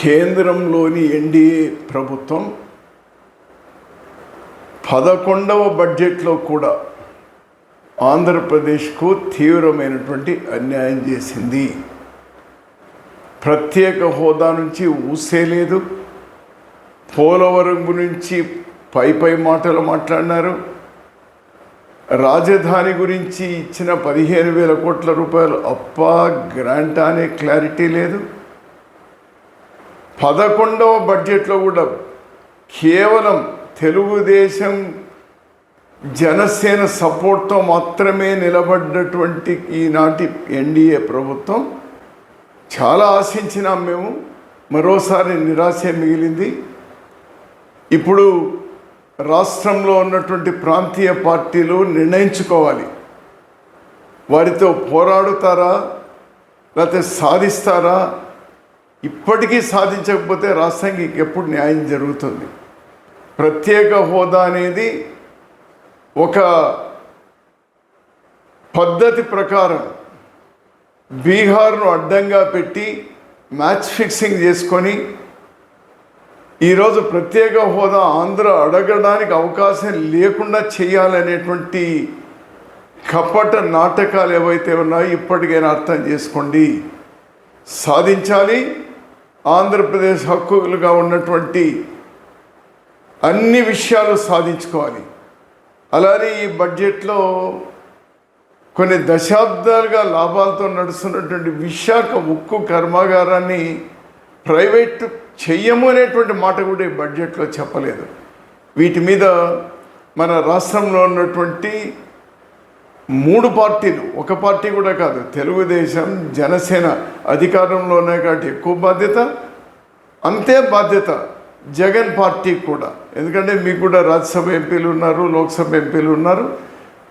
కేంద్రంలోని ఎన్డీఏ ప్రభుత్వం 11వ బడ్జెట్లో కూడా ఆంధ్రప్రదేశ్కు తీవ్రమైనటువంటి అన్యాయం చేసింది. ప్రత్యేక హోదా నుంచి ఊసే లేదు. పోలవరం గురించి పై మాటలు మాట్లాడినారు. రాజధాని గురించి ఇచ్చిన 15,000 కోట్ల రూపాయలు అప్పా గ్రాంట్ అనే క్లారిటీ లేదు. 11వ బడ్జెట్లో కూడా కేవలం తెలుగుదేశం జనసేన సపోర్ట్తో మాత్రమే నిలబడ్డటువంటి ఈనాటి ఎన్డీఏ ప్రభుత్వం చాలా ఆశించినాం మేము. మరోసారి నిరాశ మిగిలింది. ఇప్పుడు రాష్ట్రంలో ఉన్నటువంటి ప్రాంతీయ పార్టీలు నిర్ణయించుకోవాలి, వారితో పోరాడుతారా లేకపోతే సాధిస్తారా. ఇప్పటికీ సాధించకపోతే రాష్ట్రానికి ఎప్పుడు న్యాయం జరుగుతుంది? ప్రత్యేక హోదా అనేది ఒక పద్ధతి ప్రకారం బీహార్ను అడ్డంగా పెట్టి మ్యాచ్ ఫిక్సింగ్ చేసుకొని ఈరోజు ప్రత్యేక హోదా ఆంధ్ర అడగడానికి అవకాశం లేకుండా చేయాలనేటువంటి కపట నాటకాలు ఏవైతే ఉన్నాయో ఇప్పటికైనా అర్థం చేసుకోండి. సాధించాలి. ఆంధ్రప్రదేశ్ హక్కులుగా ఉన్నటువంటి అన్ని విషయాలు సాధించుకోవాలి. అలానే ఈ బడ్జెట్లో కొన్ని దశాబ్దాలుగా లాభాలతో నడుస్తున్నటువంటి విశాఖ ఉక్కు కర్మాగారాన్ని ప్రైవేట్ చెయ్యము అనేటువంటి మాట కూడా ఈ బడ్జెట్లో చెప్పలేదు. వీటి మీద మన రాష్ట్రంలో ఉన్నటువంటి 3 పార్టీలు, ఒక పార్టీ కూడా కాదు, తెలుగుదేశం జనసేన అధికారంలో ఉన్నాయి కాబట్టి ఎక్కువ బాధ్యత, అంతే బాధ్యత జగన్ పార్టీకి కూడా. ఎందుకంటే మీకు కూడా రాజ్యసభ ఎంపీలు ఉన్నారు, లోక్సభ ఎంపీలు ఉన్నారు.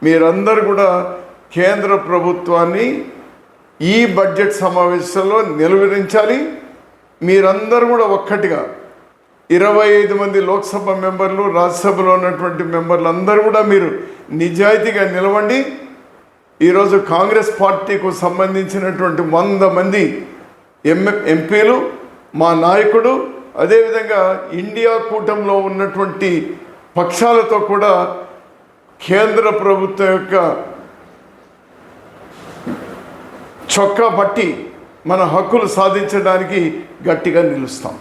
మీరందరూ కూడా కేంద్ర ప్రభుత్వాన్ని ఈ బడ్జెట్ సమావేశంలో నిలువరించాలి. మీరందరూ కూడా ఒక్కటిగా 25 మంది లోక్సభ మెంబర్లు, రాజ్యసభలో ఉన్నటువంటి మెంబర్లు అందరూ కూడా మీరు నిజాయితీగా నిలవండి. ఈరోజు కాంగ్రెస్ పార్టీకు సంబంధించినటువంటి 100 మంది ఎంపీలు, మా నాయకుడు, అదేవిధంగా ఇండియా కూటమిలో ఉన్నటువంటి పక్షాలతో కూడా కేంద్ర ప్రభుత్వం యొక్క చొక్కా పట్టి మన హక్కులు సాధించడానికి గట్టిగా నిలుస్తాం.